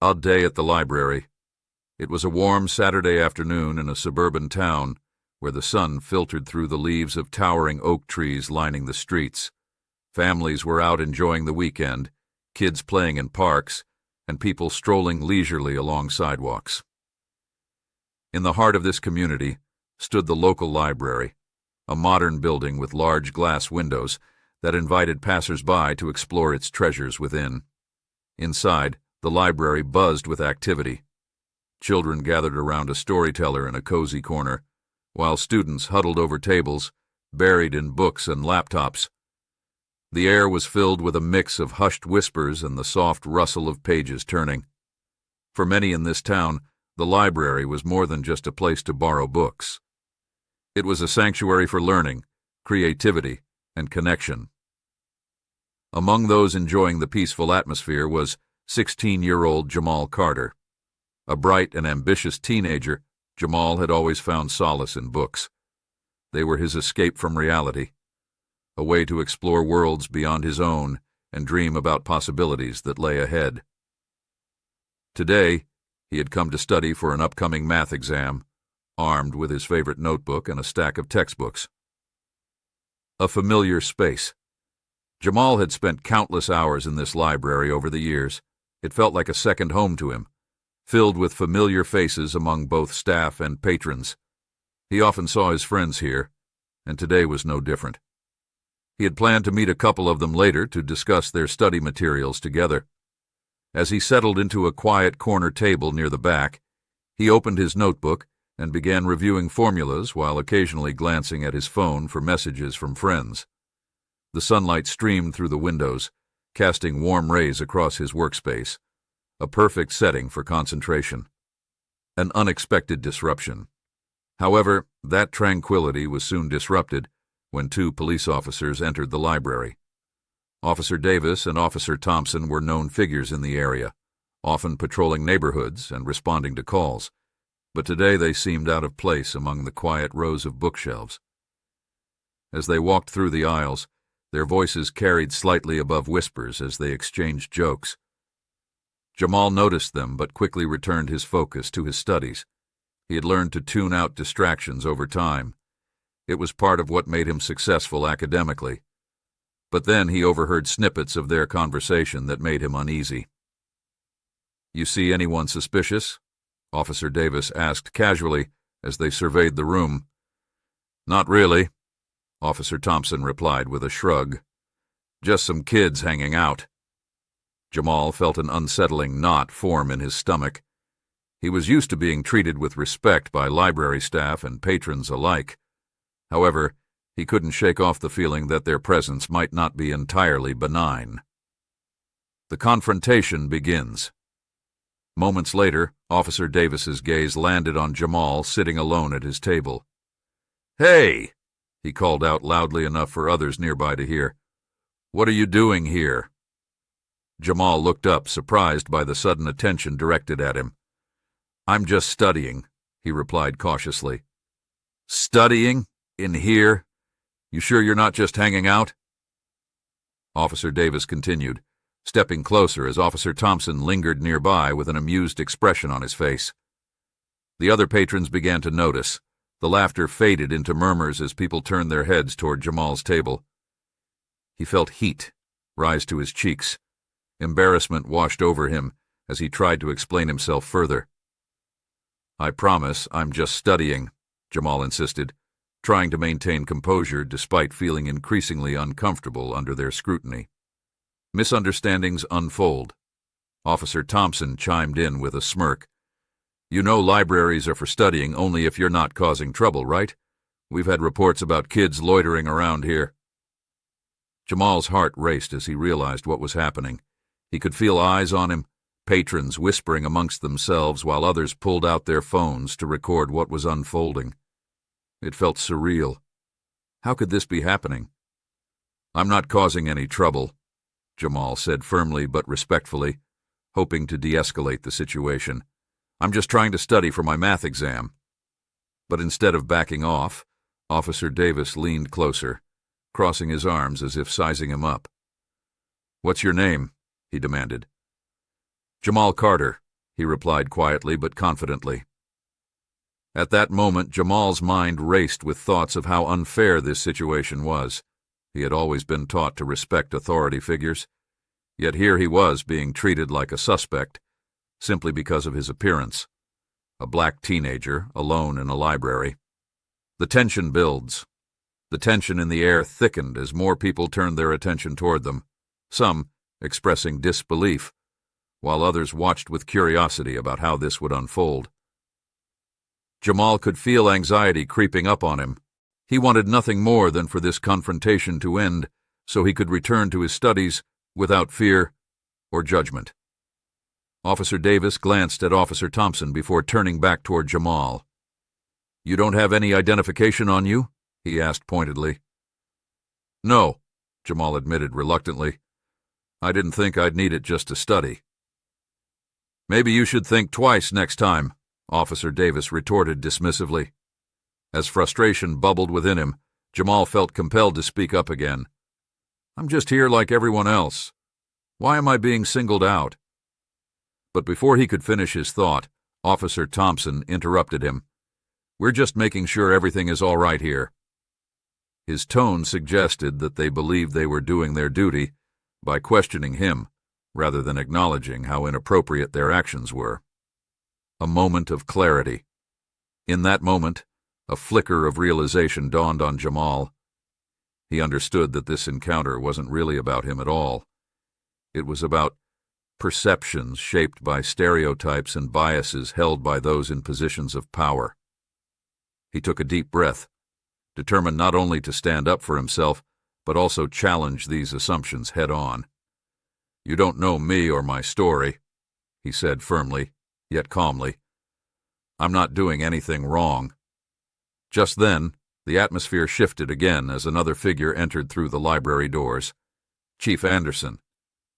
Odd day at the library. It was a warm Saturday afternoon in a suburban town where the sun filtered through the leaves of towering oak trees lining the streets. Families were out enjoying the weekend, kids playing in parks, and people strolling leisurely along sidewalks. In the heart of this community stood the local library, a modern building with large glass windows that invited passers-by to explore its treasures within. Inside, the library buzzed with activity. Children gathered around a storyteller in a cozy corner, while students huddled over tables, buried in books and laptops. The air was filled with a mix of hushed whispers and the soft rustle of pages turning. For many in this town, the library was more than just a place to borrow books. It was a sanctuary for learning, creativity, and connection. Among those enjoying the peaceful atmosphere was 16-year-old Jamal Carter. A bright and ambitious teenager, Jamal had always found solace in books. They were his escape from reality, a way to explore worlds beyond his own and dream about possibilities that lay ahead. Today, he had come to study for an upcoming math exam, armed with his favorite notebook and a stack of textbooks. A familiar space. Jamal had spent countless hours in this library over the years. It felt like a second home to him, filled with familiar faces among both staff and patrons. He often saw his friends here, and today was no different. He had planned to meet a couple of them later to discuss their study materials together. As he settled into a quiet corner table near the back, he opened his notebook and began reviewing formulas while occasionally glancing at his phone for messages from friends. The sunlight streamed through the windows, casting warm rays across his workspace, a perfect setting for concentration. An unexpected disruption. However, that tranquility was soon disrupted when two police officers entered the library. Officer Davis and Officer Thompson were known figures in the area, often patrolling neighborhoods and responding to calls, but today they seemed out of place among the quiet rows of bookshelves. As they walked through the aisles, their voices carried slightly above whispers as they exchanged jokes. Jamal noticed them but quickly returned his focus to his studies. He had learned to tune out distractions over time. It was part of what made him successful academically. But then he overheard snippets of their conversation that made him uneasy. "You see anyone suspicious?" Officer Davis asked casually as they surveyed the room. "Not really," Officer Thompson replied with a shrug. "Just some kids hanging out." Jamal felt an unsettling knot form in his stomach. He was used to being treated with respect by library staff and patrons alike. However, he couldn't shake off the feeling that their presence might not be entirely benign. The confrontation begins. Moments later, Officer Davis's gaze landed on Jamal sitting alone at his table. "Hey!" he called out loudly enough for others nearby to hear. "What are you doing here?" Jamal looked up, surprised by the sudden attention directed at him. "I'm just studying," he replied cautiously. "Studying? In here? You sure you're not just hanging out?" Officer Davis continued, stepping closer as Officer Thompson lingered nearby with an amused expression on his face. The other patrons began to notice. The laughter faded into murmurs as people turned their heads toward Jamal's table. He felt heat rise to his cheeks. Embarrassment washed over him as he tried to explain himself further. "I promise I'm just studying," Jamal insisted, trying to maintain composure despite feeling increasingly uncomfortable under their scrutiny. Misunderstandings unfold. Officer Thompson chimed in with a smirk. "You know libraries are for studying only if you're not causing trouble, right? We've had reports about kids loitering around here." Jamal's heart raced as he realized what was happening. He could feel eyes on him, patrons whispering amongst themselves while others pulled out their phones to record what was unfolding. It felt surreal. How could this be happening? "I'm not causing any trouble," Jamal said firmly but respectfully, hoping to de-escalate the situation. "I'm just trying to study for my math exam." But instead of backing off, Officer Davis leaned closer, crossing his arms as if sizing him up. "What's your name?" he demanded. "Jamal Carter," he replied quietly but confidently. At that moment, Jamal's mind raced with thoughts of how unfair this situation was. He had always been taught to respect authority figures, yet here he was being treated like a suspect, simply because of his appearance. A black teenager, alone in a library. The tension builds. The tension in the air thickened as more people turned their attention toward them, some expressing disbelief, while others watched with curiosity about how this would unfold. Jamal could feel anxiety creeping up on him. He wanted nothing more than for this confrontation to end so he could return to his studies without fear or judgment. Officer Davis glanced at Officer Thompson before turning back toward Jamal. "You don't have any identification on you?" he asked pointedly. "No," Jamal admitted reluctantly. "I didn't think I'd need it just to study." "Maybe you should think twice next time," Officer Davis retorted dismissively. As frustration bubbled within him, Jamal felt compelled to speak up again. "I'm just here like everyone else. Why am I being singled out?" But before he could finish his thought, Officer Thompson interrupted him. "We're just making sure everything is all right here." His tone suggested that they believed they were doing their duty by questioning him, rather than acknowledging how inappropriate their actions were. A moment of clarity. In that moment, a flicker of realization dawned on Jamal. He understood that this encounter wasn't really about him at all. It was about perceptions shaped by stereotypes and biases held by those in positions of power. He took a deep breath, determined not only to stand up for himself, but also challenge these assumptions head-on. "You don't know me or my story," he said firmly, yet calmly. "I'm not doing anything wrong." Just then, the atmosphere shifted again as another figure entered through the library doors. Chief Anderson,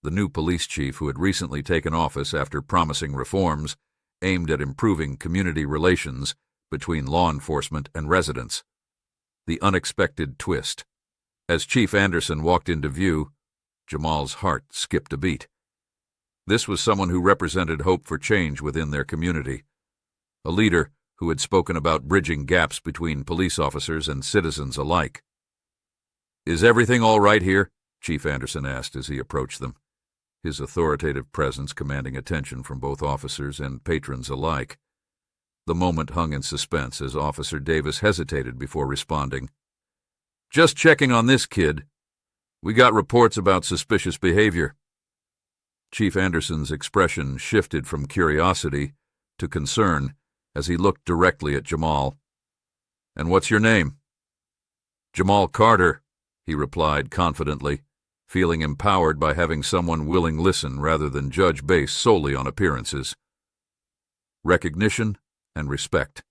the new police chief who had recently taken office after promising reforms aimed at improving community relations between law enforcement and residents. The unexpected twist. As Chief Anderson walked into view, Jamal's heart skipped a beat. This was someone who represented hope for change within their community, a leader who had spoken about bridging gaps between police officers and citizens alike. "Is everything all right here?" Chief Anderson asked as he approached them, his authoritative presence commanding attention from both officers and patrons alike. The moment hung in suspense as Officer Davis hesitated before responding. "Just checking on this kid. We got reports about suspicious behavior." Chief Anderson's expression shifted from curiosity to concern as he looked directly at Jamal. "And what's your name?" "Jamal Carter," he replied confidently, feeling empowered by having someone willing listen rather than judge based solely on appearances. Recognition and respect.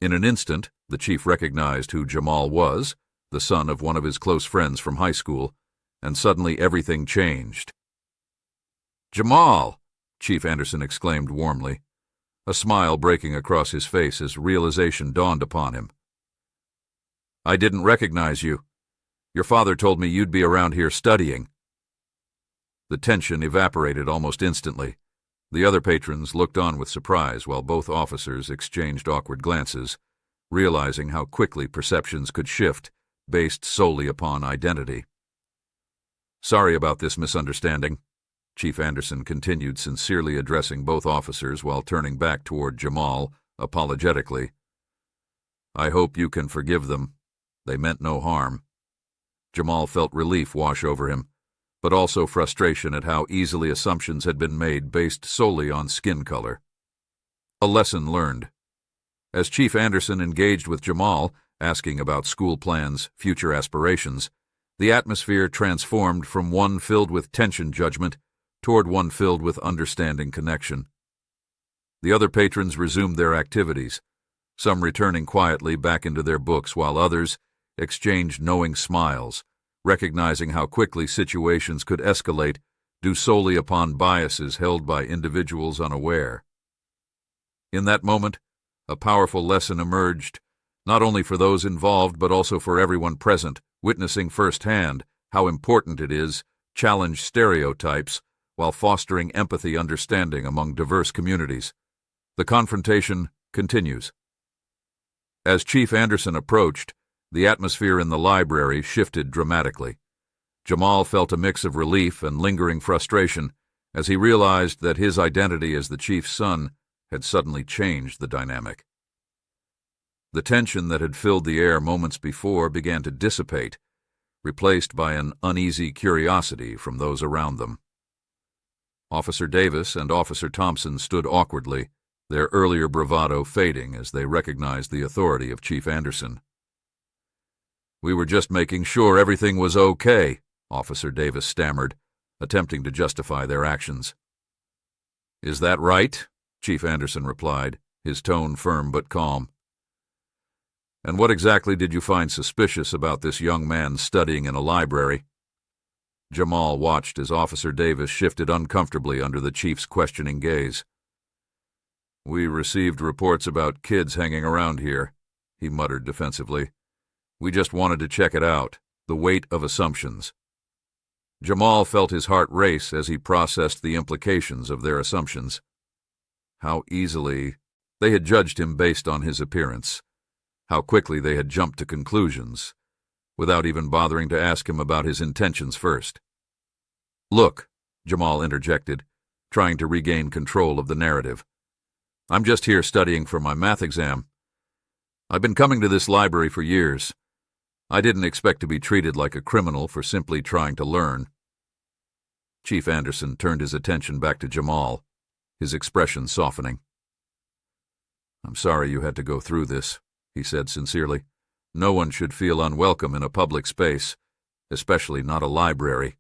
In an instant, the chief recognized who Jamal was, the son of one of his close friends from high school, and suddenly everything changed. "Jamal!" Chief Anderson exclaimed warmly, a smile breaking across his face as realization dawned upon him. "I didn't recognize you. Your father told me you'd be around here studying." The tension evaporated almost instantly. The other patrons looked on with surprise while both officers exchanged awkward glances, realizing how quickly perceptions could shift based solely upon identity. "Sorry about this misunderstanding," Chief Anderson continued, sincerely addressing both officers while turning back toward Jamal apologetically. "I hope you can forgive them. They meant no harm." Jamal felt relief wash over him, but also frustration at how easily assumptions had been made based solely on skin color. A lesson learned. As Chief Anderson engaged with Jamal, asking about school plans, future aspirations, the atmosphere transformed from one filled with tension judgment toward one filled with understanding connection. The other patrons resumed their activities, some returning quietly back into their books while others exchanged knowing smiles, recognizing how quickly situations could escalate due solely upon biases held by individuals unaware. In that moment, a powerful lesson emerged, not only for those involved but also for everyone present, witnessing firsthand how important it is to challenge stereotypes while fostering empathy understanding among diverse communities. The confrontation continues. As Chief Anderson approached, the atmosphere in the library shifted dramatically. Jamal felt a mix of relief and lingering frustration as he realized that his identity as the chief's son had suddenly changed the dynamic. The tension that had filled the air moments before began to dissipate, replaced by an uneasy curiosity from those around them. Officer Davis and Officer Thompson stood awkwardly, their earlier bravado fading as they recognized the authority of Chief Anderson. "We were just making sure everything was okay," Officer Davis stammered, attempting to justify their actions. "Is that right?" Chief Anderson replied, his tone firm but calm. "And what exactly did you find suspicious about this young man studying in a library?" Jamal watched as Officer Davis shifted uncomfortably under the chief's questioning gaze. "We received reports about kids hanging around here," he muttered defensively. "We just wanted to check it out, the weight of assumptions." Jamal felt his heart race as he processed the implications of their assumptions. How easily they had judged him based on his appearance. How quickly they had jumped to conclusions, without even bothering to ask him about his intentions first. "Look," Jamal interjected, trying to regain control of the narrative. "I'm just here studying for my math exam. I've been coming to this library for years. I didn't expect to be treated like a criminal for simply trying to learn." Chief Anderson turned his attention back to Jamal, his expression softening. "I'm sorry you had to go through this," he said sincerely. "No one should feel unwelcome in a public space, especially not a library."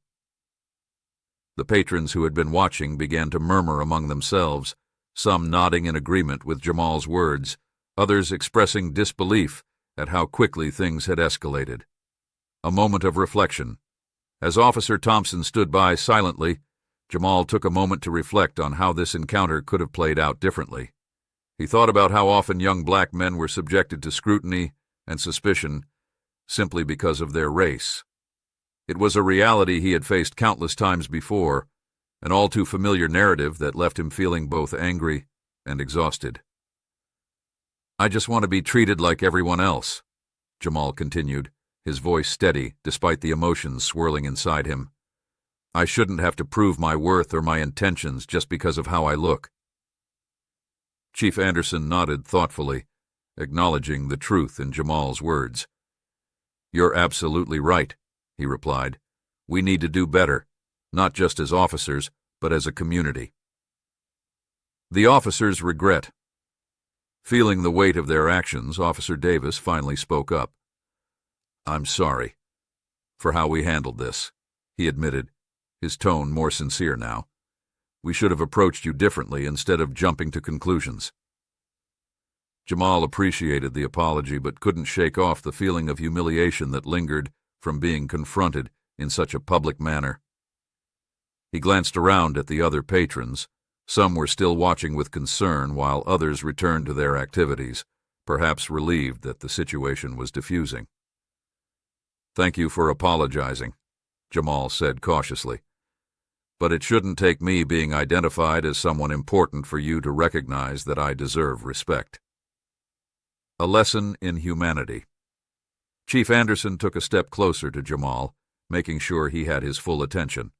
The patrons who had been watching began to murmur among themselves, some nodding in agreement with Jamal's words, others expressing disbelief at how quickly things had escalated. A moment of reflection. As Officer Thompson stood by silently, Jamal took a moment to reflect on how this encounter could have played out differently. He thought about how often young black men were subjected to scrutiny and suspicion simply because of their race. It was a reality he had faced countless times before, an all too familiar narrative that left him feeling both angry and exhausted. "I just want to be treated like everyone else," Jamal continued, his voice steady despite the emotions swirling inside him. "I shouldn't have to prove my worth or my intentions just because of how I look." Chief Anderson nodded thoughtfully, acknowledging the truth in Jamal's words. "You're absolutely right," he replied. "We need to do better, not just as officers, but as a community." The officers' regret. Feeling the weight of their actions, Officer Davis finally spoke up. "I'm sorry for how we handled this," he admitted, his tone more sincere now. "We should have approached you differently instead of jumping to conclusions." Jamal appreciated the apology but couldn't shake off the feeling of humiliation that lingered from being confronted in such a public manner. He glanced around at the other patrons. Some were still watching with concern while others returned to their activities, perhaps relieved that the situation was diffusing. "Thank you for apologizing," Jamal said cautiously. "But it shouldn't take me being identified as someone important for you to recognize that I deserve respect." A lesson in humanity. Chief Anderson took a step closer to Jamal, making sure he had his full attention.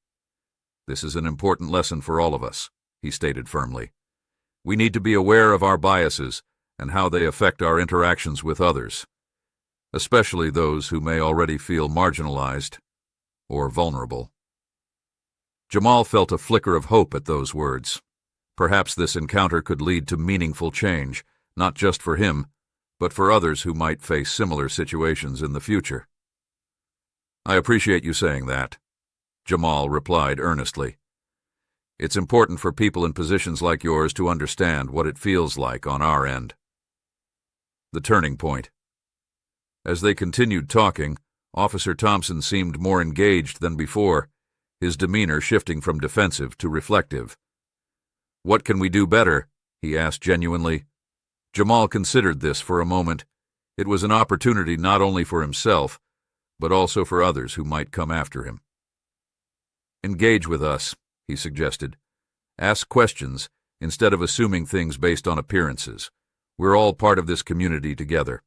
"This is an important lesson for all of us," he stated firmly. "We need to be aware of our biases and how they affect our interactions with others, especially those who may already feel marginalized or vulnerable." Jamal felt a flicker of hope at those words. Perhaps this encounter could lead to meaningful change, not just for him, but for others who might face similar situations in the future. "I appreciate you saying that," Jamal replied earnestly. "It's important for people in positions like yours to understand what it feels like on our end." The turning point. As they continued talking, Officer Thompson seemed more engaged than before, his demeanor shifting from defensive to reflective. "What can we do better?" he asked genuinely. Jamal considered this for a moment. It was an opportunity not only for himself, but also for others who might come after him. "Engage with us," he suggested. Ask questions instead of assuming things based on appearances. We're all part of this community together.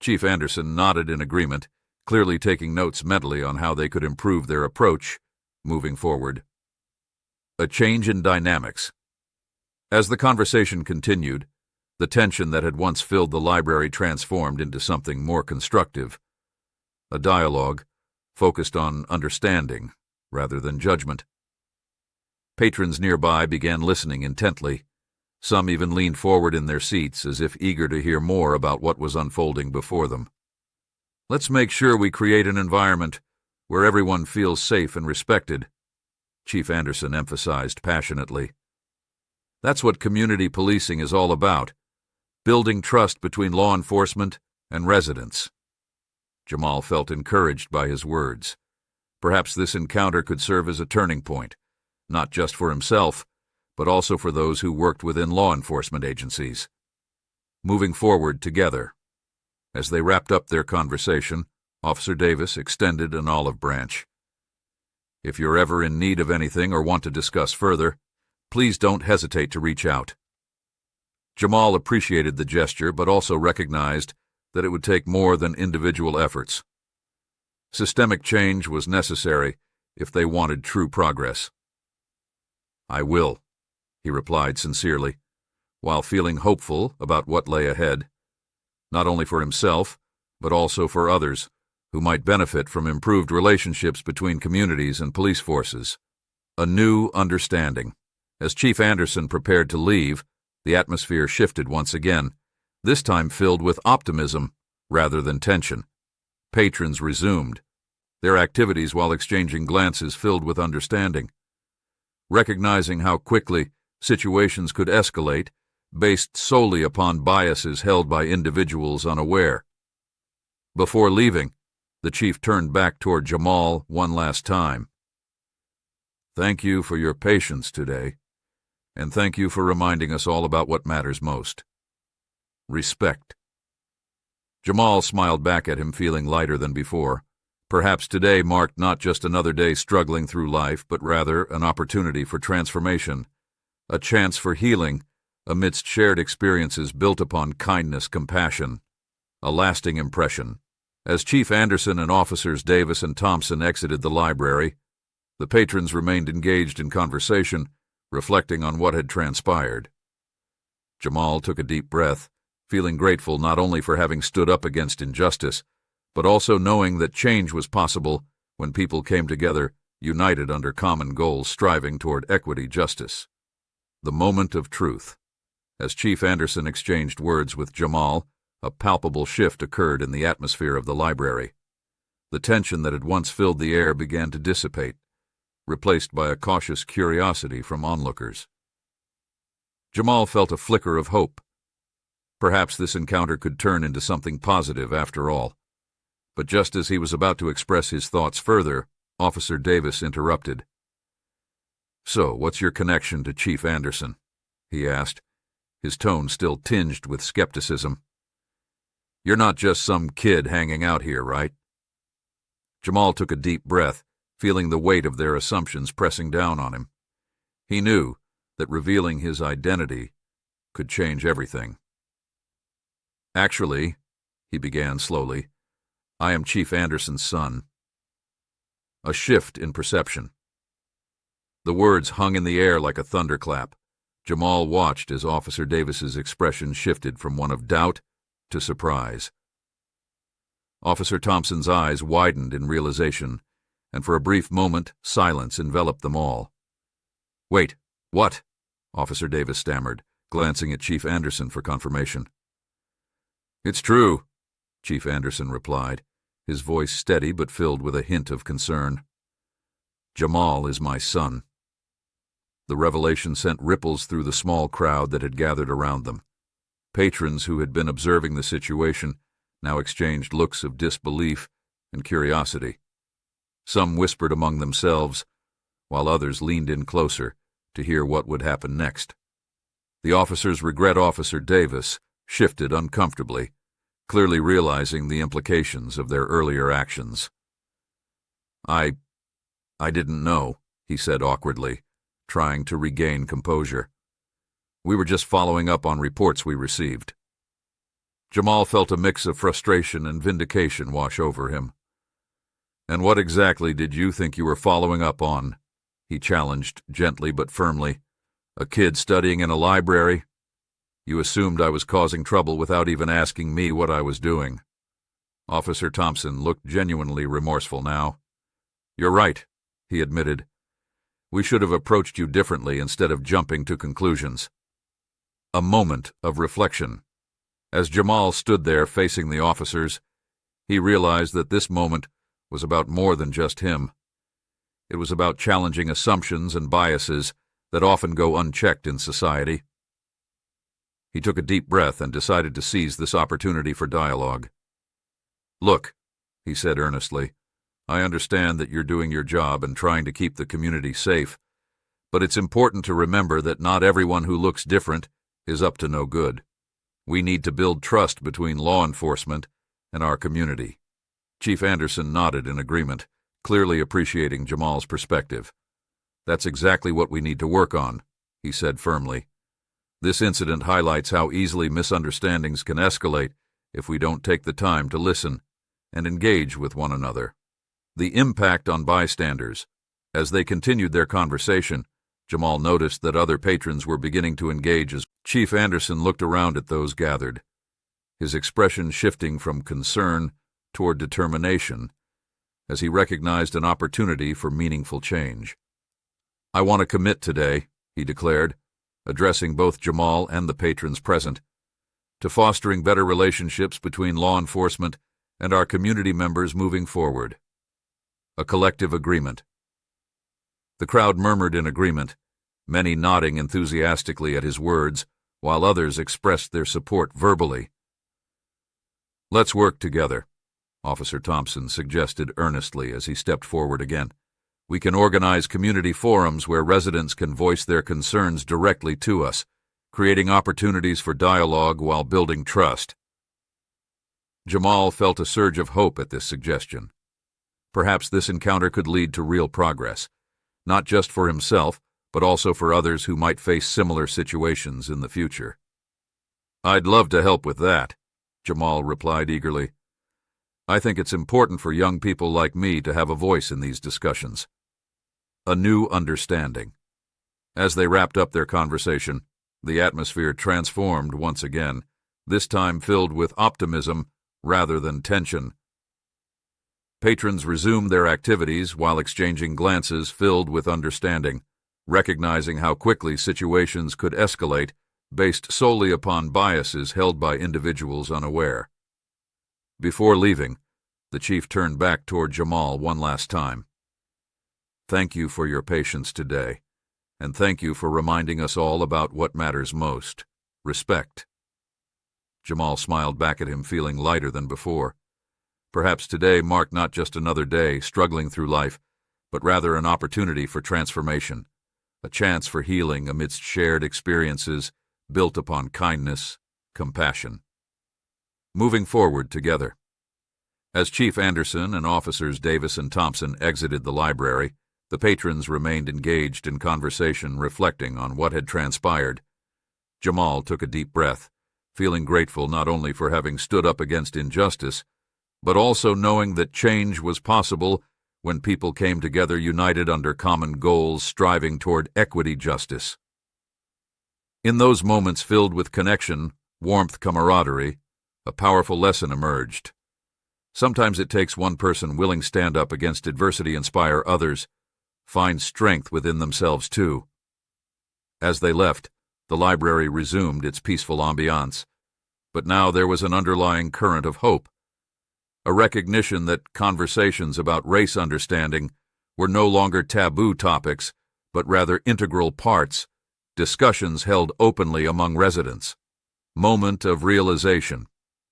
Chief Anderson nodded in agreement, clearly taking notes mentally on how they could improve their approach moving forward. A change in dynamics. As the conversation continued, the tension that had once filled the library transformed into something more constructive. A dialogue focused on understanding rather than judgment. Patrons nearby began listening intently. Some even leaned forward in their seats as if eager to hear more about what was unfolding before them. Let's make sure we create an environment where everyone feels safe and respected, Chief Anderson emphasized passionately. That's what community policing is all about, building trust between law enforcement and residents. Jamal felt encouraged by his words. Perhaps this encounter could serve as a turning point, not just for himself, but also for those who worked within law enforcement agencies. Moving forward together. As they wrapped up their conversation, Officer Davis extended an olive branch. If you're ever in need of anything or want to discuss further, please don't hesitate to reach out. Jamal appreciated the gesture but also recognized that it would take more than individual efforts. Systemic change was necessary if they wanted true progress. I will, he replied sincerely, while feeling hopeful about what lay ahead, not only for himself, but also for others who might benefit from improved relationships between communities and police forces. A new understanding. As Chief Anderson prepared to leave, the atmosphere shifted once again, this time filled with optimism rather than tension. Patrons resumed, their activities while exchanging glances filled with understanding. Recognizing how quickly situations could escalate based solely upon biases held by individuals unaware. Before leaving, the chief turned back toward Jamal one last time. Thank you for your patience today, and thank you for reminding us all about what matters most. Respect. Jamal smiled back at him, feeling lighter than before. Perhaps today marked not just another day struggling through life, but rather an opportunity for transformation, a chance for healing amidst shared experiences built upon kindness, compassion, a lasting impression. As Chief Anderson and Officers Davis and Thompson exited the library, the patrons remained engaged in conversation, reflecting on what had transpired. Jamal took a deep breath, feeling grateful not only for having stood up against injustice, but also knowing that change was possible when people came together, united under common goals, striving toward equity, justice. The moment of truth. As Chief Anderson exchanged words with Jamal, a palpable shift occurred in the atmosphere of the library. The tension that had once filled the air began to dissipate, replaced by a cautious curiosity from onlookers. Jamal felt a flicker of hope. Perhaps this encounter could turn into something positive after all. But just as he was about to express his thoughts further, Officer Davis interrupted. So, what's your connection to Chief Anderson? He asked, his tone still tinged with skepticism. You're not just some kid hanging out here, right? Jamal took a deep breath, feeling the weight of their assumptions pressing down on him. He knew that revealing his identity could change everything. Actually, he began slowly, I am Chief Anderson's son. A shift in perception. The words hung in the air like a thunderclap. Jamal watched as Officer Davis's expression shifted from one of doubt to surprise. Officer Thompson's eyes widened in realization, and for a brief moment silence enveloped them all. Wait, what? Officer Davis stammered, glancing at Chief Anderson for confirmation. It's true, Chief Anderson replied, his voice steady but filled with a hint of concern. Jamal is my son. The revelation sent ripples through the small crowd that had gathered around them. Patrons who had been observing the situation now exchanged looks of disbelief and curiosity. Some whispered among themselves, while others leaned in closer to hear what would happen next. The officers regret Officer Davis shifted uncomfortably, clearly realizing the implications of their earlier actions. I didn't know, he said awkwardly, trying to regain composure. "We were just following up on reports we received." Jamal felt a mix of frustration and vindication wash over him. "And what exactly did you think you were following up on?" he challenged, gently but firmly. "A kid studying in a library? You assumed I was causing trouble without even asking me what I was doing." Officer Thompson looked genuinely remorseful now. "You're right," he admitted. "We should have approached you differently instead of jumping to conclusions." A moment of reflection. As Jamal stood there facing the officers, he realized that this moment was about more than just him. It was about challenging assumptions and biases that often go unchecked in society. He took a deep breath and decided to seize this opportunity for dialogue. "Look," he said earnestly, "I understand that you're doing your job and trying to keep the community safe, but it's important to remember that not everyone who looks different is up to no good. We need to build trust between law enforcement and our community." Chief Anderson nodded in agreement, clearly appreciating Jamal's perspective. "That's exactly what we need to work on," he said firmly. "This incident highlights how easily misunderstandings can escalate if we don't take the time to listen and engage with one another." The impact on bystanders. As they continued their conversation, Jamal noticed that other patrons were beginning to engage as Chief Anderson looked around at those gathered, his expression shifting from concern toward determination as he recognized an opportunity for meaningful change. "I want to commit today," he declared, addressing both Jamal and the patrons present, "to fostering better relationships between law enforcement and our community members moving forward." A collective agreement. The crowd murmured in agreement, many nodding enthusiastically at his words, while others expressed their support verbally. "Let's work together," Officer Thompson suggested earnestly as he stepped forward again. "We can organize community forums where residents can voice their concerns directly to us, creating opportunities for dialogue while building trust." Jamal felt a surge of hope at this suggestion. Perhaps this encounter could lead to real progress, not just for himself, but also for others who might face similar situations in the future. "I'd love to help with that," Jamal replied eagerly. "I think it's important for young people like me to have a voice in these discussions." A new understanding. As they wrapped up their conversation, the atmosphere transformed once again, this time filled with optimism rather than tension. Patrons resumed their activities while exchanging glances filled with understanding, recognizing how quickly situations could escalate based solely upon biases held by individuals unaware. Before leaving, the chief turned back toward Jamal one last time. "Thank you for your patience today, and thank you for reminding us all about what matters most: respect." Jamal smiled back at him, feeling lighter than before. Perhaps today marked not just another day struggling through life, but rather an opportunity for transformation, a chance for healing amidst shared experiences built upon kindness, compassion. Moving forward together. As Chief Anderson and Officers Davis and Thompson exited the library, the patrons remained engaged in conversation, reflecting on what had transpired. Jamal took a deep breath, feeling grateful not only for having stood up against injustice, but also knowing that change was possible when people came together united under common goals, striving toward equity justice. In those moments filled with connection, warmth, camaraderie, a powerful lesson emerged. Sometimes it takes one person willing to stand up against adversity, inspire others, find strength within themselves too. As they left, the library resumed its peaceful ambiance, but now there was an underlying current of hope, a recognition that conversations about race understanding were no longer taboo topics, but rather integral parts, discussions held openly among residents. Moment of realization.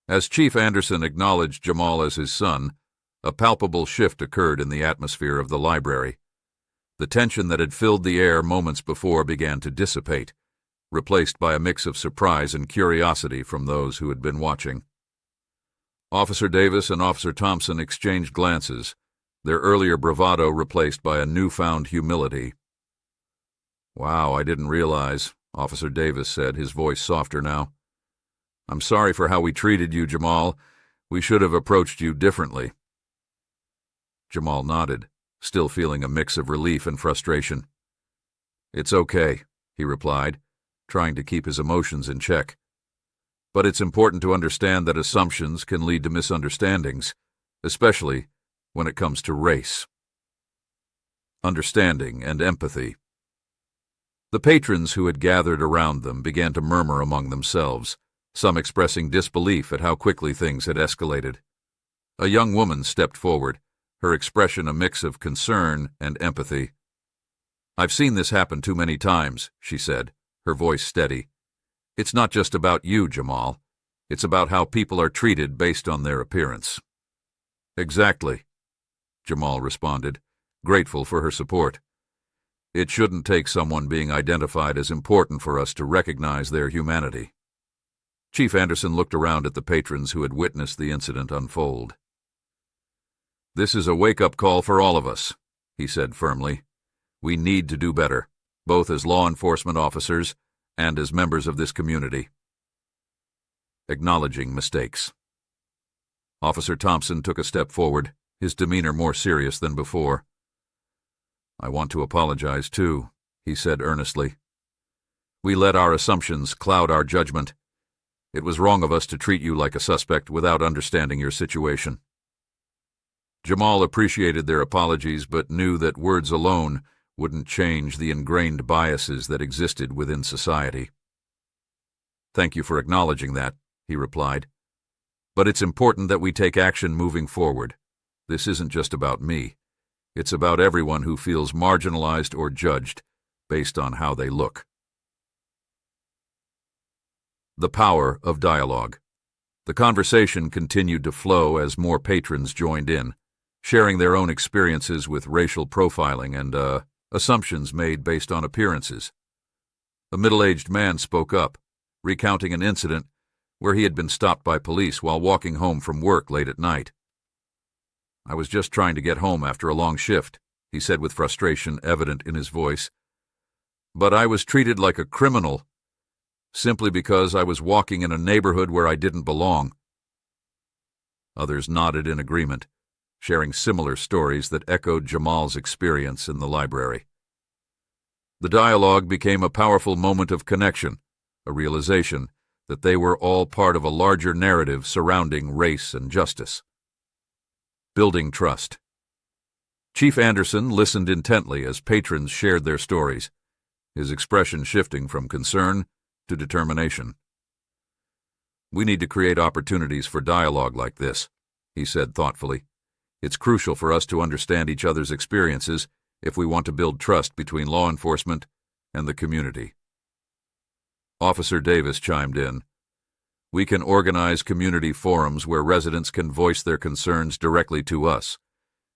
As Chief Anderson acknowledged Jamal as his son, a palpable shift occurred in the atmosphere of the library. The tension that had filled the air moments before began to dissipate, replaced by a mix of surprise and curiosity from those who had been watching. Officer Davis and Officer Thompson exchanged glances, their earlier bravado replaced by a newfound humility. "Wow, I didn't realize," Officer Davis said, his voice softer now. "I'm sorry for how we treated you, Jamal. We should have approached you differently." Jamal nodded, still feeling a mix of relief and frustration. "It's okay," he replied, trying to keep his emotions in check. "But it's important to understand that assumptions can lead to misunderstandings, especially when it comes to race." Understanding and empathy. The patrons who had gathered around them began to murmur among themselves, some expressing disbelief at how quickly things had escalated. A young woman stepped forward, her expression a mix of concern and empathy. "I've seen this happen too many times," she said, her voice steady. "It's not just about you, Jamal. It's about how people are treated based on their appearance." "Exactly," Jamal responded, grateful for her support. "It shouldn't take someone being identified as important for us to recognize their humanity." Chief Anderson looked around at the patrons who had witnessed the incident unfold. "This is a wake-up call for all of us," he said firmly. "We need to do better, both as law enforcement officers and as members of this community." Acknowledging mistakes. Officer Thompson took a step forward, his demeanor more serious than before. "I want to apologize, too," he said earnestly. "We let our assumptions cloud our judgment. It was wrong of us to treat you like a suspect without understanding your situation." Jamal appreciated their apologies, but knew that words alone wouldn't change the ingrained biases that existed within society. "Thank you for acknowledging that," he replied. "But it's important that we take action moving forward. This isn't just about me. It's about everyone who feels marginalized or judged based on how they look." The power of dialogue. The conversation continued to flow as more patrons joined in, sharing their own experiences with racial profiling and assumptions made based on appearances. A middle-aged man spoke up, recounting an incident where he had been stopped by police while walking home from work late at night. "I was just trying to get home after a long shift," he said with frustration evident in his voice. "But I was treated like a criminal simply because I was walking in a neighborhood where I didn't belong." Others nodded in agreement, sharing similar stories that echoed Jamal's experience in the library. The dialogue became a powerful moment of connection, a realization that they were all part of a larger narrative surrounding race and justice. Building trust. Chief Anderson listened intently as patrons shared their stories, his expression shifting from concern to determination. "We need to create opportunities for dialogue like this," he said thoughtfully. "It's crucial for us to understand each other's experiences if we want to build trust between law enforcement and the community." Officer Davis chimed in. "We can organize community forums where residents can voice their concerns directly to us,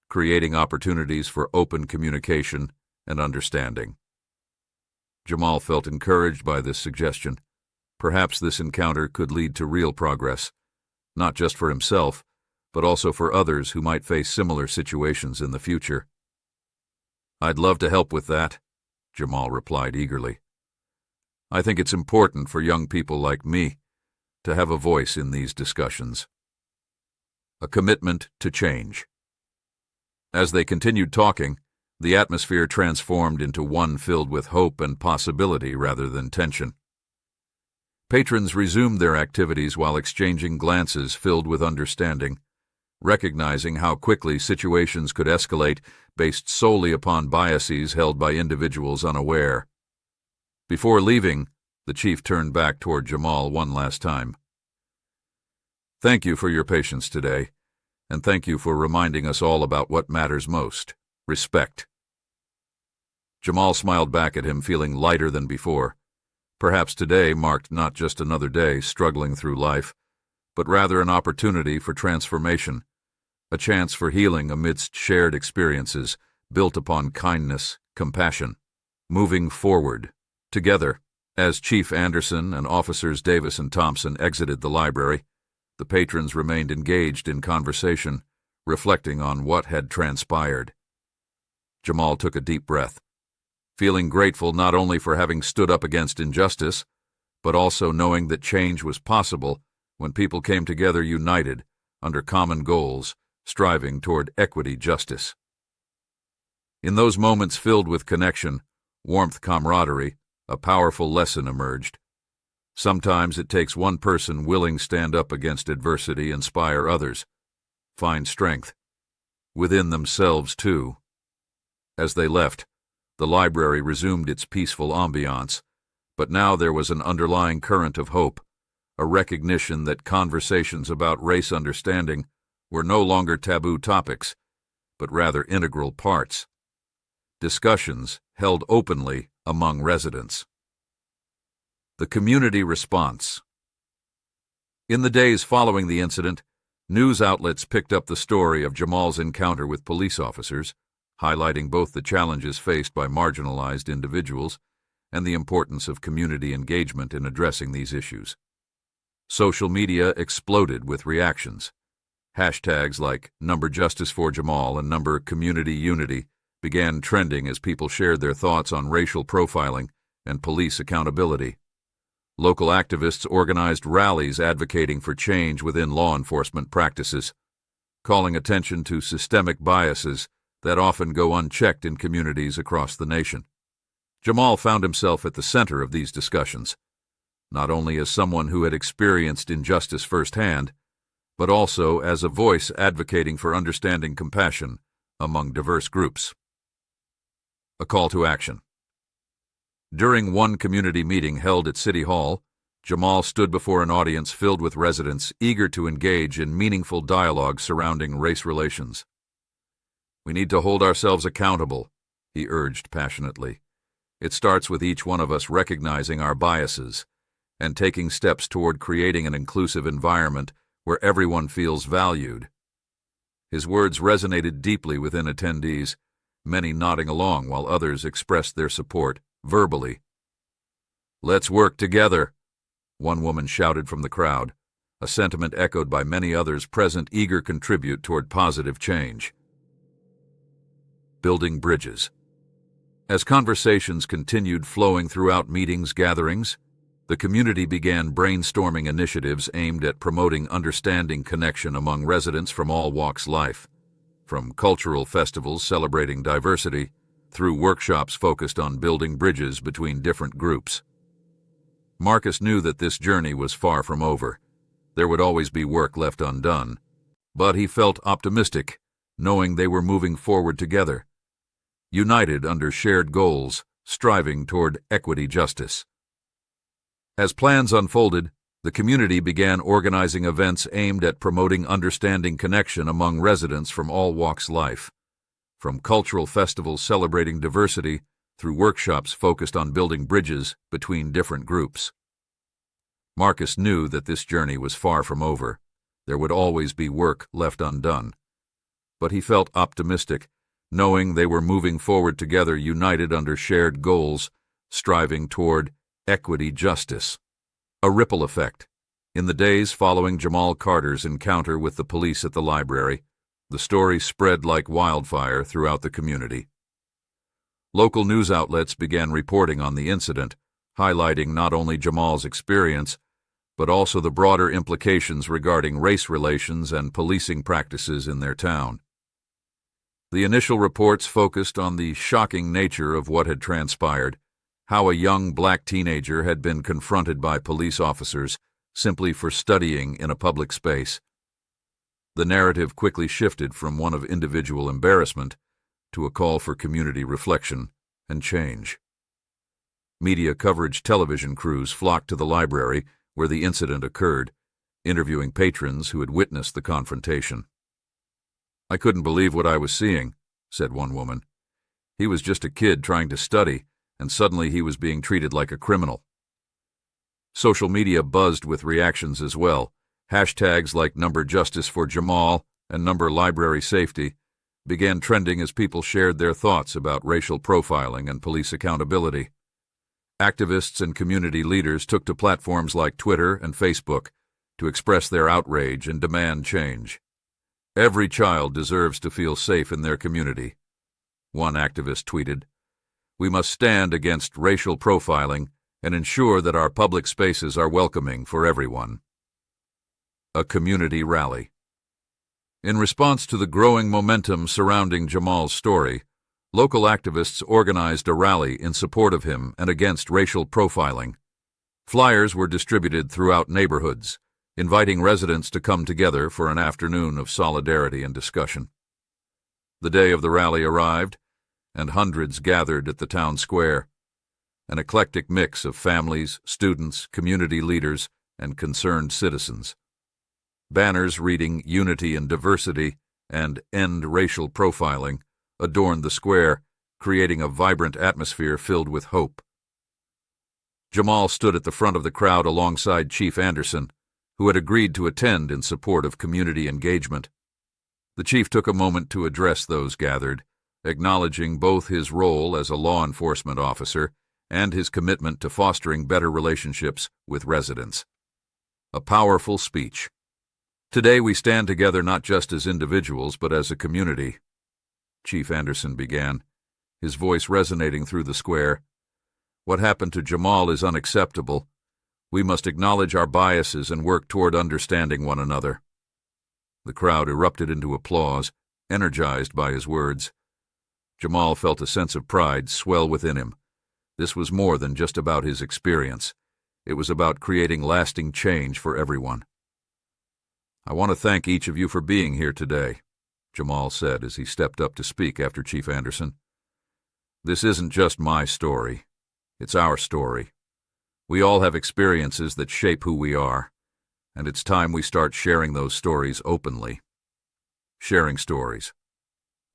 creating opportunities for open communication and understanding." Jamal felt encouraged by this suggestion. Perhaps this encounter could lead to real progress, not just for himself, but also for others who might face similar situations in the future. "I'd love to help with that," Jamal replied eagerly. "I think it's important for young people like me to have a voice in these discussions." A commitment to change. As they continued talking, the atmosphere transformed into one filled with hope and possibility rather than tension. Patrons resumed their activities while exchanging glances filled with understanding, recognizing how quickly situations could escalate based solely upon biases held by individuals unaware. Before leaving, the chief turned back toward Jamal one last time. "Thank you for your patience today, and thank you for reminding us all about what matters most: respect." Jamal smiled back at him, feeling lighter than before. Perhaps today marked not just another day struggling through life, but rather an opportunity for transformation, a chance for healing amidst shared experiences built upon kindness, compassion. Moving forward, together, as Chief Anderson and Officers Davis and Thompson exited the library, the patrons remained engaged in conversation, reflecting on what had transpired. Jamal took a deep breath, feeling grateful not only for having stood up against injustice, but also knowing that change was possible when people came together united under common goals, striving toward equity justice. In those moments filled with connection, warmth, camaraderie, a powerful lesson emerged. Sometimes it takes one person willing to stand up against adversity, inspire others, find strength within themselves too. As they left, the library resumed its peaceful ambiance, but now there was an underlying current of hope, a recognition that conversations about race understanding were no longer taboo topics, but rather integral parts. Discussions held openly among residents. The community response. In the days following the incident, news outlets picked up the story of Jamal's encounter with police officers, highlighting both the challenges faced by marginalized individuals and the importance of community engagement in addressing these issues. Social media exploded with reactions. Hashtags like #JusticeForJamal and #CommunityUnity began trending as people shared their thoughts on racial profiling and police accountability. Local activists organized rallies advocating for change within law enforcement practices, calling attention to systemic biases that often go unchecked in communities across the nation. Jamal found himself at the center of these discussions, not only as someone who had experienced injustice firsthand, but also as a voice advocating for understanding compassion among diverse groups. A call to action. During one community meeting held at City Hall, Jamal stood before an audience filled with residents eager to engage in meaningful dialogue surrounding race relations. "We need to hold ourselves accountable," he urged passionately. "It starts with each one of us recognizing our biases and taking steps toward creating an inclusive environment where everyone feels valued." His words resonated deeply within attendees, many nodding along while others expressed their support verbally. "Let's work together," one woman shouted from the crowd, a sentiment echoed by many others present eager to contribute toward positive change. Building bridges. As conversations continued flowing throughout meetings, gatherings, the community began brainstorming initiatives aimed at promoting understanding connection among residents from all walks of life, from cultural festivals celebrating diversity through workshops focused on building bridges between different groups. Marcus knew that this journey was far from over. There would always be work left undone, but he felt optimistic, knowing they were moving forward together, united under shared goals, striving toward equity justice. As plans unfolded, the community began organizing events aimed at promoting understanding connection among residents from all walks of life, from cultural festivals celebrating diversity through workshops focused on building bridges between different groups. Marcus knew that this journey was far from over. There would always be work left undone. But he felt optimistic, knowing they were moving forward together, united under shared goals, striving toward equity justice. A ripple effect. In the days following Jamal Carter's encounter with the police at the library, the story spread like wildfire throughout the community. Local news outlets began reporting on the incident, highlighting not only Jamal's experience, but also the broader implications regarding race relations and policing practices in their town. The initial reports focused on the shocking nature of what had transpired, how a young black teenager had been confronted by police officers simply for studying in a public space. The narrative quickly shifted from one of individual embarrassment to a call for community reflection and change. Media coverage television crews flocked to the library where the incident occurred, interviewing patrons who had witnessed the confrontation. "I couldn't believe what I was seeing," said one woman. "He was just a kid trying to study, and suddenly he was being treated like a criminal." Social media buzzed with reactions as well. Hashtags like #JusticeForJamal and #LibrarySafety began trending as people shared their thoughts about racial profiling and police accountability. Activists and community leaders took to platforms like Twitter and Facebook to express their outrage and demand change. Every child deserves to feel safe in their community. One activist tweeted, "We must stand against racial profiling and ensure that our public spaces are welcoming for everyone." A community rally. In response to the growing momentum surrounding Jamal's story, local activists organized a rally in support of him and against racial profiling. Flyers were distributed throughout neighborhoods, inviting residents to come together for an afternoon of solidarity and discussion. The day of the rally arrived, and hundreds gathered at the town square, an eclectic mix of families, students, community leaders, and concerned citizens. Banners reading "Unity and Diversity" and "End Racial Profiling" adorned the square, creating a vibrant atmosphere filled with hope. Jamal stood at the front of the crowd alongside Chief Anderson, who had agreed to attend in support of community engagement. The chief took a moment to address those gathered, acknowledging both his role as a law enforcement officer and his commitment to fostering better relationships with residents. A powerful speech. "Today we stand together not just as individuals but as a community," Chief Anderson began, his voice resonating through the square. "What happened to Jamal is unacceptable. We must acknowledge our biases and work toward understanding one another." The crowd erupted into applause, energized by his words. Jamal felt a sense of pride swell within him. This was more than just about his experience. It was about creating lasting change for everyone. "I want to thank each of you for being here today," Jamal said as he stepped up to speak after Chief Anderson. "This isn't just my story. It's our story. We all have experiences that shape who we are, and it's time we start sharing those stories openly." Sharing stories.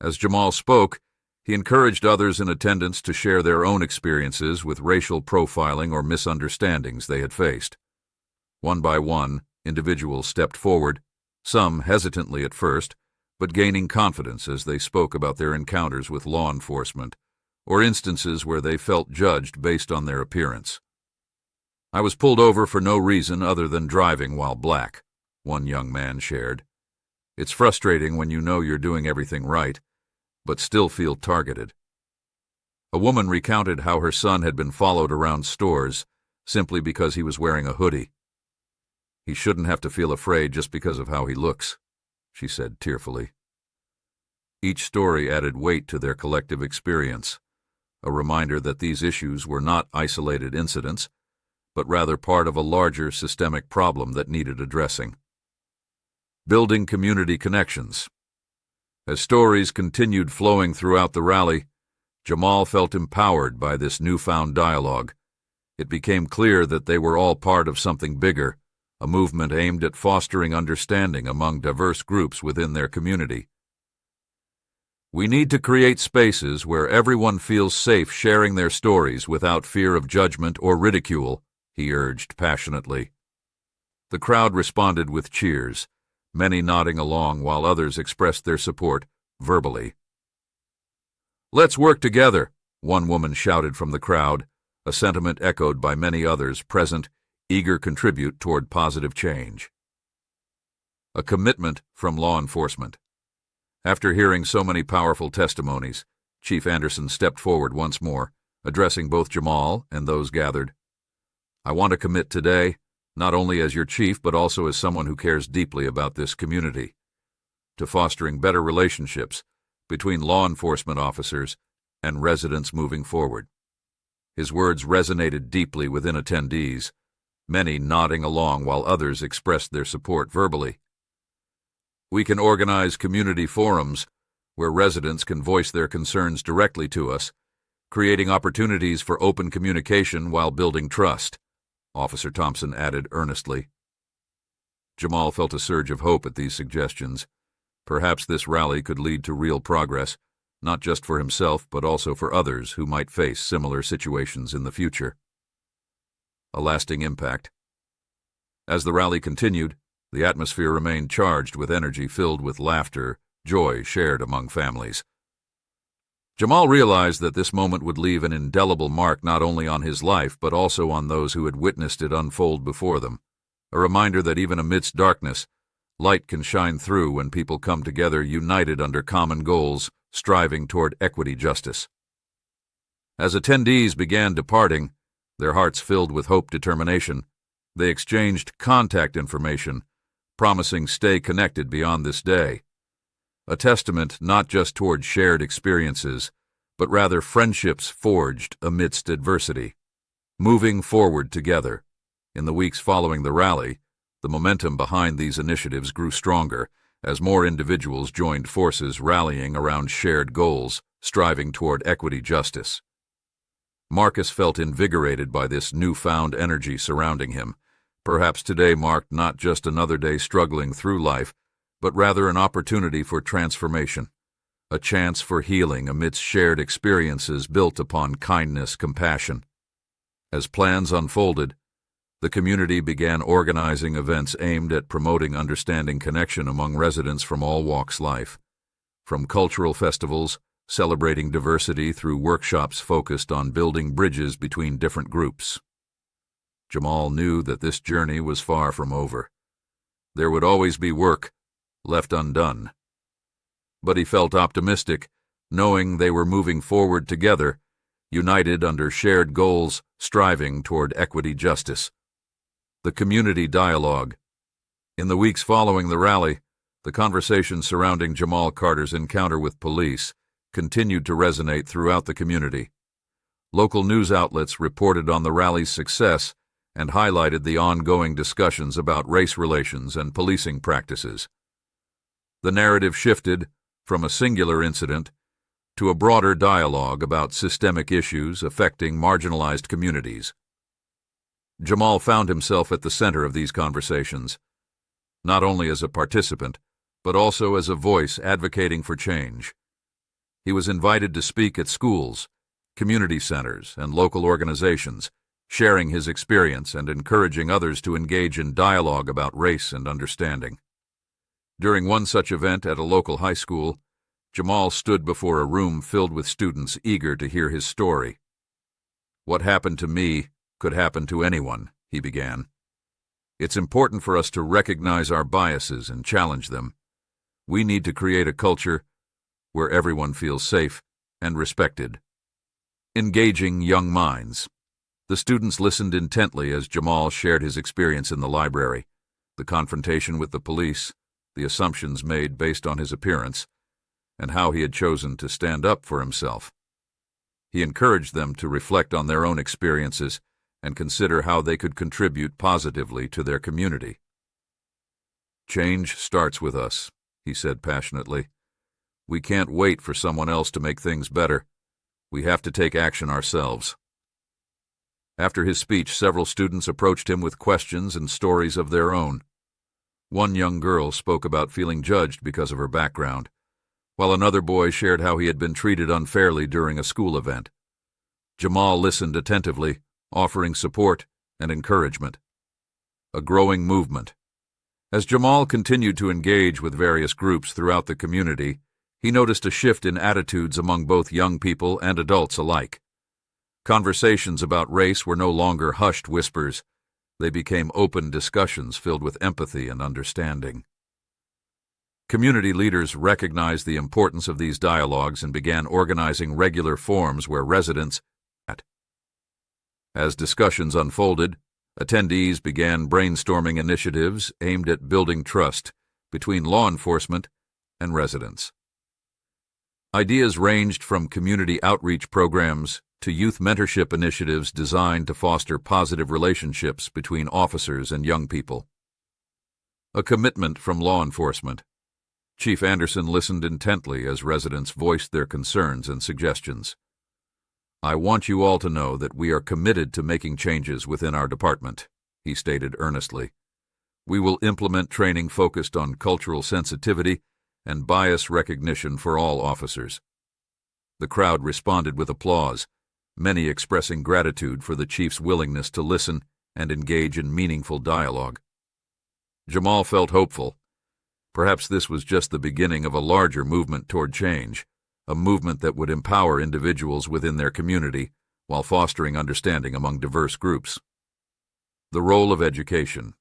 As Jamal spoke, he encouraged others in attendance to share their own experiences with racial profiling or misunderstandings they had faced. One by one, individuals stepped forward, some hesitantly at first, but gaining confidence as they spoke about their encounters with law enforcement or instances where they felt judged based on their appearance. "I was pulled over for no reason other than driving while black," one young man shared. "It's frustrating when you know you're doing everything right, but still feel targeted." A woman recounted how her son had been followed around stores simply because he was wearing a hoodie. "He shouldn't have to feel afraid just because of how he looks," she said tearfully. Each story added weight to their collective experience, a reminder that these issues were not isolated incidents, but rather part of a larger systemic problem that needed addressing. Building community connections. As stories continued flowing throughout the rally, Jamal felt empowered by this newfound dialogue. It became clear that they were all part of something bigger, a movement aimed at fostering understanding among diverse groups within their community. "We need to create spaces where everyone feels safe sharing their stories without fear of judgment or ridicule," he urged passionately. The crowd responded with cheers, many nodding along while others expressed their support verbally. "Let's work together," one woman shouted from the crowd, a sentiment echoed by many others present, eager to contribute toward positive change. A commitment from law enforcement. After hearing so many powerful testimonies, Chief Anderson stepped forward once more, addressing both Jamal and those gathered. "I want to commit today, not only as your chief but also as someone who cares deeply about this community, to fostering better relationships between law enforcement officers and residents moving forward." His words resonated deeply within attendees, many nodding along while others expressed their support verbally. "We can organize community forums where residents can voice their concerns directly to us, creating opportunities for open communication while building trust," Officer Thompson added earnestly. Jamal felt a surge of hope at these suggestions. Perhaps this rally could lead to real progress, not just for himself but also for others who might face similar situations in the future. A lasting impact. As the rally continued, the atmosphere remained charged with energy filled with laughter, joy shared among families. Jamal realized that this moment would leave an indelible mark not only on his life but also on those who had witnessed it unfold before them, a reminder that even amidst darkness, Light can shine through when people come together united under common goals, striving toward equity justice. As attendees began departing, their hearts filled with determination, they exchanged contact information, promising stay connected beyond this day. A testament not just toward shared experiences, but rather friendships forged amidst adversity. Moving forward together. In the weeks following the rally, the momentum behind these initiatives grew stronger as more individuals joined forces rallying around shared goals, striving toward equity justice. Marcus felt invigorated by this newfound energy surrounding him. Perhaps today marked not just another day struggling through life, but rather an opportunity for transformation, a chance for healing amidst shared experiences built upon kindness, compassion. As plans unfolded, the community began organizing events aimed at promoting understanding connection among residents from all walks of life, from cultural festivals celebrating diversity through workshops focused on building bridges between different groups. Jamal knew that this journey was far from over. There would always be work left undone. But he felt optimistic, knowing they were moving forward together, united under shared goals, striving toward equity justice. The community dialogue. In the weeks following the rally, the conversation surrounding Jamal Carter's encounter with police continued to resonate throughout the community. Local news outlets reported on the rally's success and highlighted the ongoing discussions about race relations and policing practices. The narrative shifted from a singular incident to a broader dialogue about systemic issues affecting marginalized communities. Jamal found himself at the center of these conversations, not only as a participant, but also as a voice advocating for change. He was invited to speak at schools, community centers, and local organizations, sharing his experience and encouraging others to engage in dialogue about race and understanding. During one such event at a local high school, Jamal stood before a room filled with students eager to hear his story. "What happened to me could happen to anyone," he began. "It's important for us to recognize our biases and challenge them. We need to create a culture where everyone feels safe and respected." Engaging young minds. The students listened intently as Jamal shared his experience in the library, the confrontation with the police, the assumptions made based on his appearance, and how he had chosen to stand up for himself. He encouraged them to reflect on their own experiences and consider how they could contribute positively to their community. "Change starts with us," he said passionately. "We can't wait for someone else to make things better. We have to take action ourselves." After his speech, several students approached him with questions and stories of their own. One young girl spoke about feeling judged because of her background, while another boy shared how he had been treated unfairly during a school event. Jamal listened attentively, offering support and encouragement. A growing movement. As Jamal continued to engage with various groups throughout the community, he noticed a shift in attitudes among both young people and adults alike. Conversations about race were no longer hushed whispers. They became open discussions filled with empathy and understanding. Community leaders recognized the importance of these dialogues and began organizing regular forums where residents met. As discussions unfolded, attendees began brainstorming initiatives aimed at building trust between law enforcement and residents. Ideas ranged from community outreach programs to youth mentorship initiatives designed to foster positive relationships between officers and young people. A commitment from law enforcement. Chief Anderson listened intently as residents voiced their concerns and suggestions. "I want you all to know that we are committed to making changes within our department," he stated earnestly. "We will implement training focused on cultural sensitivity and bias recognition for all officers." The crowd responded with applause, many expressing gratitude for the chief's willingness to listen and engage in meaningful dialogue. Jamal felt hopeful. Perhaps this was just the beginning of a larger movement toward change, a movement that would empower individuals within their community while fostering understanding among diverse groups. The role of education.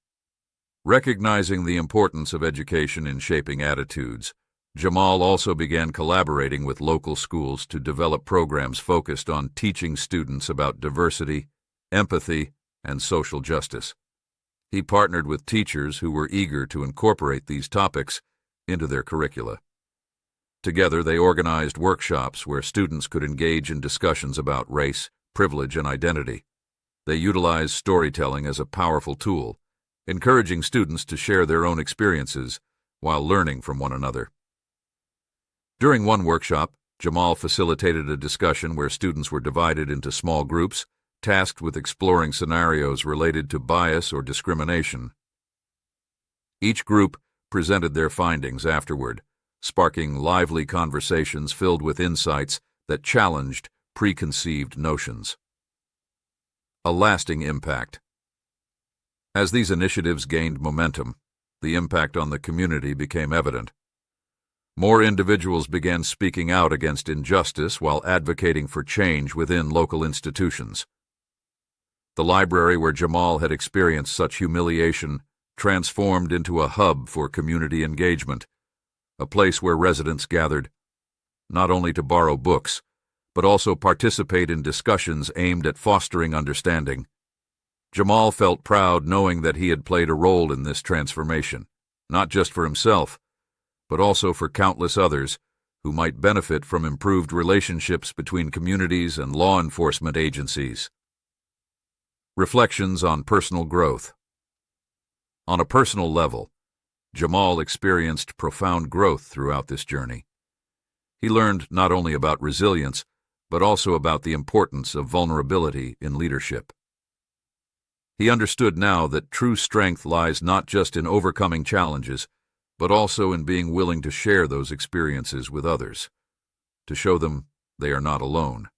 Recognizing the importance of education in shaping attitudes, Jamal also began collaborating with local schools to develop programs focused on teaching students about diversity, empathy, and social justice. He partnered with teachers who were eager to incorporate these topics into their curricula. Together, they organized workshops where students could engage in discussions about race, privilege, and identity. They utilized storytelling as a powerful tool, encouraging students to share their own experiences while learning from one another. During one workshop, Jamal facilitated a discussion where students were divided into small groups, tasked with exploring scenarios related to bias or discrimination. Each group presented their findings afterward, sparking lively conversations filled with insights that challenged preconceived notions. A lasting impact. As these initiatives gained momentum, the impact on the community became evident. More individuals began speaking out against injustice while advocating for change within local institutions. The library where Jamal had experienced such humiliation transformed into a hub for community engagement, a place where residents gathered, not only to borrow books, but also participate in discussions aimed at fostering understanding. Jamal felt proud knowing that he had played a role in this transformation, not just for himself, but also for countless others who might benefit from improved relationships between communities and law enforcement agencies. Reflections on personal growth. On a personal level, Jamal experienced profound growth throughout this journey. He learned not only about resilience, but also about the importance of vulnerability in leadership. He understood now that true strength lies not just in overcoming challenges, but also in being willing to share those experiences with others, to show them they are not alone.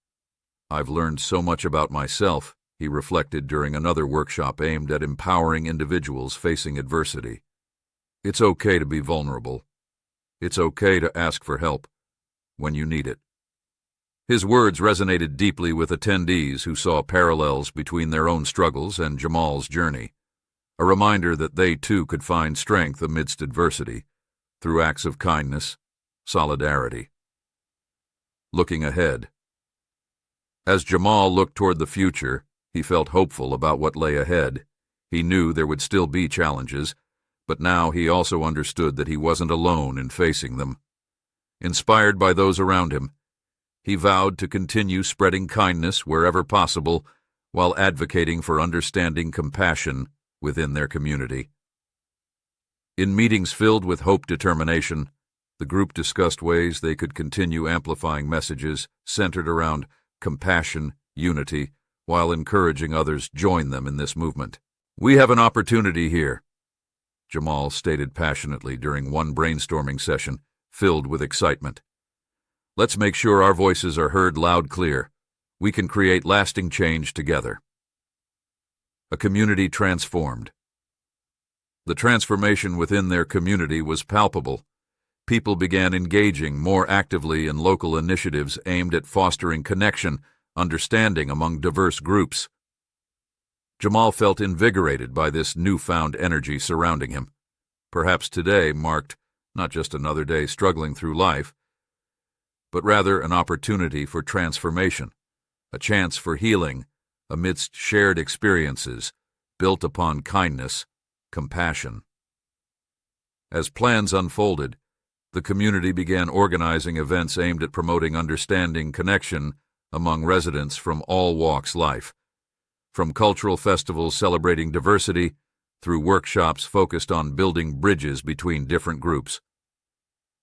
"I've learned so much about myself," he reflected during another workshop aimed at empowering individuals facing adversity. "It's okay to be vulnerable. It's okay to ask for help when you need it." His words resonated deeply with attendees who saw parallels between their own struggles and Jamal's journey, a reminder that they too could find strength amidst adversity through acts of kindness, solidarity. Looking ahead. As Jamal looked toward the future, he felt hopeful about what lay ahead. He knew there would still be challenges, but now he also understood that he wasn't alone in facing them. Inspired by those around him, he vowed to continue spreading kindness wherever possible while advocating for understanding compassion within their community. In meetings filled with determination, the group discussed ways they could continue amplifying messages centered around compassion, unity, while encouraging others join them in this movement. "We have an opportunity here," Jamal stated passionately during one brainstorming session filled with excitement. "Let's make sure our voices are heard loud clear. We can create lasting change together." A community transformed. The transformation within their community was palpable. People began engaging more actively in local initiatives aimed at fostering connection, understanding among diverse groups. Jamal felt invigorated by this newfound energy surrounding him. Perhaps today marked not just another day struggling through life, but rather an opportunity for transformation, a chance for healing amidst shared experiences built upon kindness, compassion. As plans unfolded, the community began organizing events aimed at promoting understanding, connection among residents from all walks of life, from cultural festivals celebrating diversity through workshops focused on building bridges between different groups.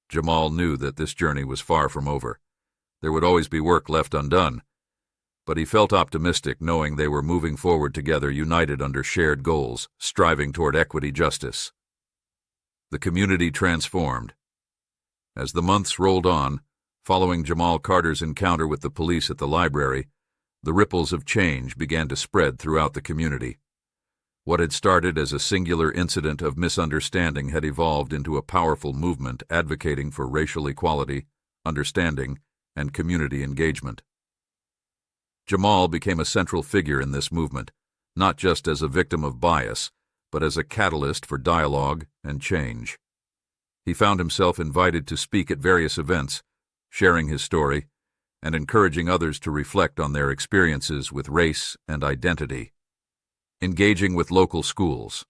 Jamal knew that this journey was far from over. There would always be work left undone, but he felt optimistic knowing they were moving forward together, united under shared goals, striving toward equity justice. The community transformed. As the months rolled on, following Jamal Carter's encounter with the police at the library, the ripples of change began to spread throughout the community. What had started as a singular incident of misunderstanding had evolved into a powerful movement advocating for racial equality, understanding, and community engagement. Jamal became a central figure in this movement, not just as a victim of bias, but as a catalyst for dialogue and change. He found himself invited to speak at various events, sharing his story and encouraging others to reflect on their experiences with race and identity. Engaging with local schools.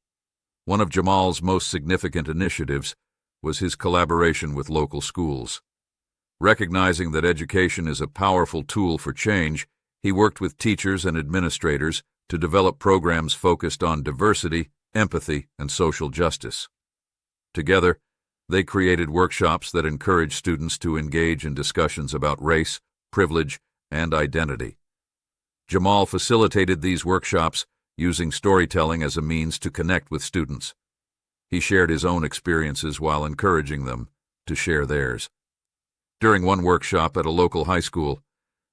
One of Jamal's most significant initiatives was his collaboration with local schools. Recognizing that education is a powerful tool for change, he worked with teachers and administrators to develop programs focused on diversity, empathy, and social justice. Together, they created workshops that encouraged students to engage in discussions about race, privilege, and identity. Jamal facilitated these workshops using storytelling as a means to connect with students. He shared his own experiences while encouraging them to share theirs. During one workshop at a local high school,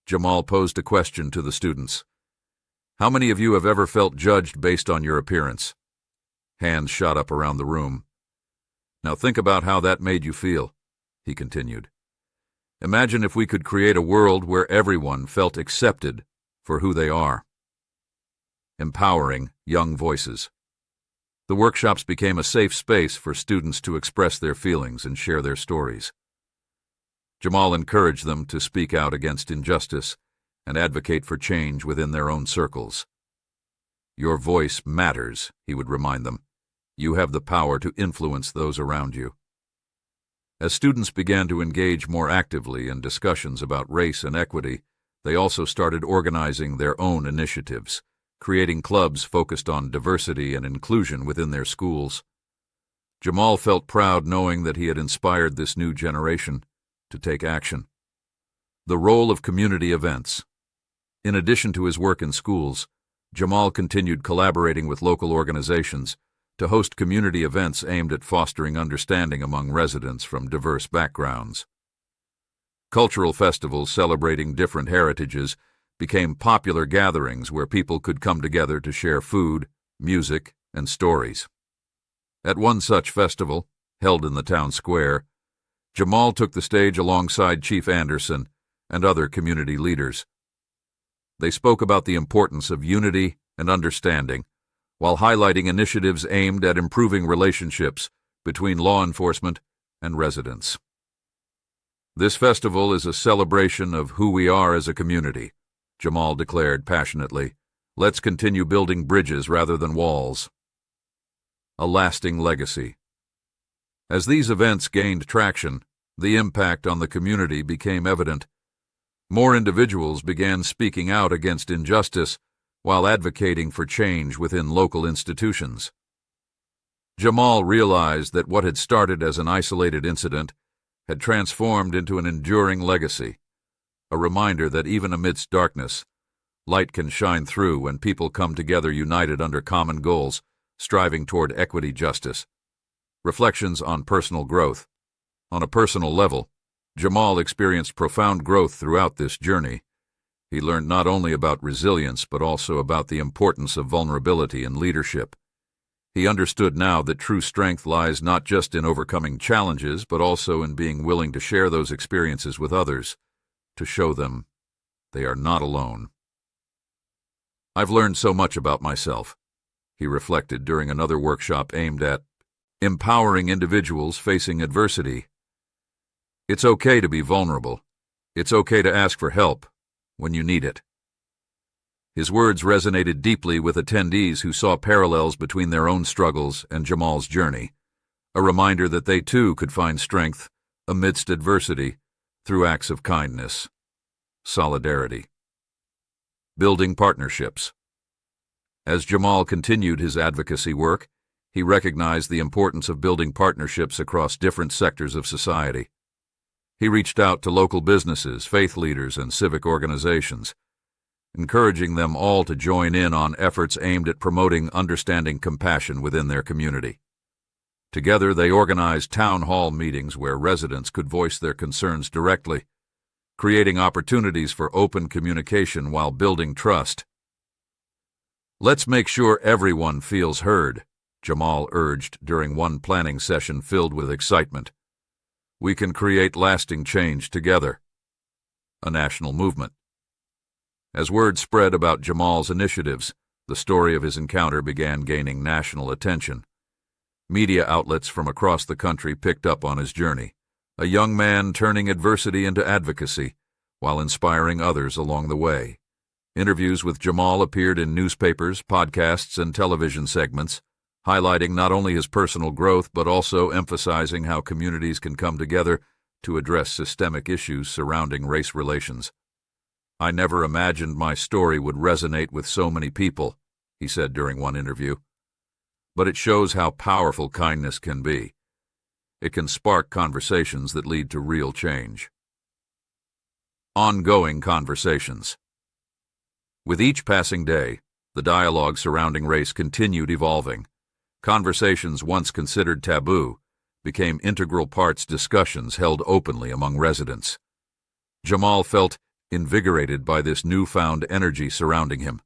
Jamal posed a question to the students. How many of you have ever felt judged based on your appearance? Hands shot up around the room. Now think about how that made you feel, he continued. Imagine if we could create a world where everyone felt accepted for who they are. Empowering young voices. The workshops became a safe space for students to express their feelings and share their stories. Jamal encouraged them to speak out against injustice and advocate for change within their own circles. Your voice matters, he would remind them. You have the power to influence those around you. As students began to engage more actively in discussions about race and equity, they also started organizing their own initiatives, creating clubs focused on diversity and inclusion within their schools. Jamal felt proud knowing that he had inspired this new generation to take action. The role of community events. In addition to his work in schools, Jamal continued collaborating with local organizations to host community events aimed at fostering understanding among residents from diverse backgrounds. Cultural festivals celebrating different heritages became popular gatherings where people could come together to share food, music, and stories. At one such festival, held in the town square, Jamal took the stage alongside Chief Anderson and other community leaders. They spoke about the importance of unity and understanding, while highlighting initiatives aimed at improving relationships between law enforcement and residents. This festival is a celebration of who we are as a community, Jamal declared passionately. Let's continue building bridges rather than walls. A lasting legacy. As these events gained traction, the impact on the community became evident. More individuals began speaking out against injustice while advocating for change within local institutions. Jamal realized that what had started as an isolated incident had transformed into an enduring legacy, a reminder that even amidst darkness, light can shine through when people come together united under common goals, striving toward equity justice. Reflections on personal growth. On a personal level, Jamal experienced profound growth throughout this journey. He learned not only about resilience but also about the importance of vulnerability and leadership. He understood now that true strength lies not just in overcoming challenges but also in being willing to share those experiences with others, to show them they are not alone. I've learned so much about myself, he reflected during another workshop aimed at empowering individuals facing adversity. It's okay to be vulnerable. It's okay to ask for help when you need it. His words resonated deeply with attendees who saw parallels between their own struggles and Jamal's journey, a reminder that they too could find strength amidst adversity through acts of kindness. Solidarity. Building partnerships. As Jamal continued his advocacy work, he recognized the importance of building partnerships across different sectors of society. He reached out to local businesses, faith leaders, and civic organizations, encouraging them all to join in on efforts aimed at promoting understanding compassion within their community. Together, they organized town hall meetings where residents could voice their concerns directly, creating opportunities for open communication while building trust. Let's make sure everyone feels heard, Jamal urged during one planning session filled with excitement. We can create lasting change together. A national movement. As word spread about Jamal's initiatives, the story of his encounter began gaining national attention. Media outlets from across the country picked up on his journey, a young man turning adversity into advocacy while inspiring others along the way. Interviews with Jamal appeared in newspapers, podcasts, and television segments, highlighting not only his personal growth but also emphasizing how communities can come together to address systemic issues surrounding race relations. "I never imagined my story would resonate with so many people," he said during one interview. "But it shows how powerful kindness can be. It can spark conversations that lead to real change." Ongoing conversations. With each passing day, the dialogue surrounding race continued evolving. Conversations once considered taboo became integral discussions held openly among residents. Jamal felt invigorated by this newfound energy surrounding him.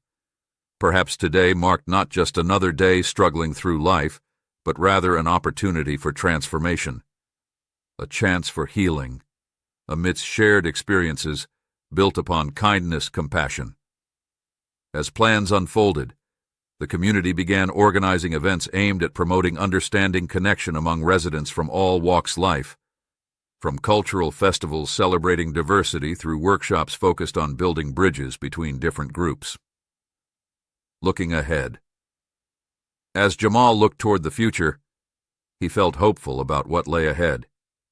Perhaps today marked not just another day struggling through life, but rather an opportunity for transformation, a chance for healing, amidst shared experiences built upon kindness, compassion. As plans unfolded, the community began organizing events aimed at promoting understanding connection among residents from all walks of life, from cultural festivals celebrating diversity through workshops focused on building bridges between different groups. Looking ahead. As Jamal looked toward the future, he felt hopeful about what lay ahead.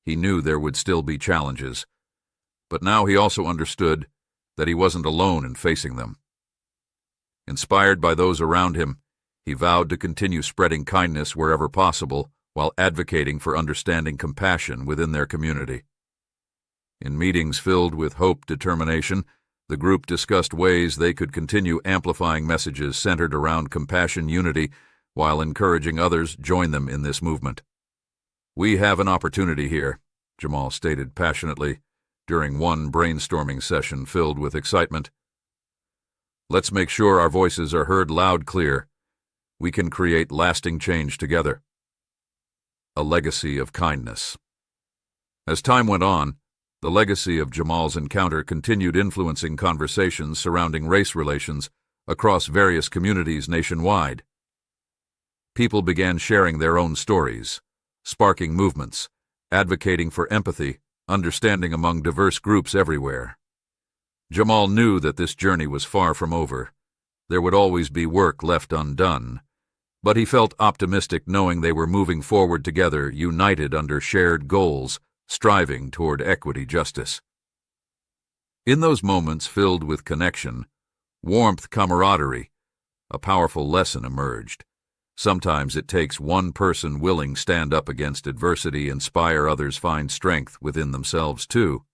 He knew there would still be challenges, but now he also understood that he wasn't alone in facing them. Inspired by those around him, he vowed to continue spreading kindness wherever possible while advocating for understanding compassion within their community. In meetings filled with hope, determination, the group discussed ways they could continue amplifying messages centered around compassion, unity, while encouraging others to join them in this movement. "We have an opportunity here," Jamal stated passionately during one brainstorming session filled with excitement. "Let's make sure our voices are heard loud, clear. We can create lasting change together." A legacy of kindness. As time went on, the legacy of Jamal's encounter continued influencing conversations surrounding race relations across various communities nationwide. People began sharing their own stories, sparking movements, advocating for empathy, understanding among diverse groups everywhere. Jamal knew that this journey was far from over. There would always be work left undone, but he felt optimistic knowing they were moving forward together, united under shared goals, striving toward equity, justice. In those moments filled with connection, warmth, camaraderie, a powerful lesson emerged. Sometimes it takes one person willing to stand up against adversity, inspire others find strength within themselves too.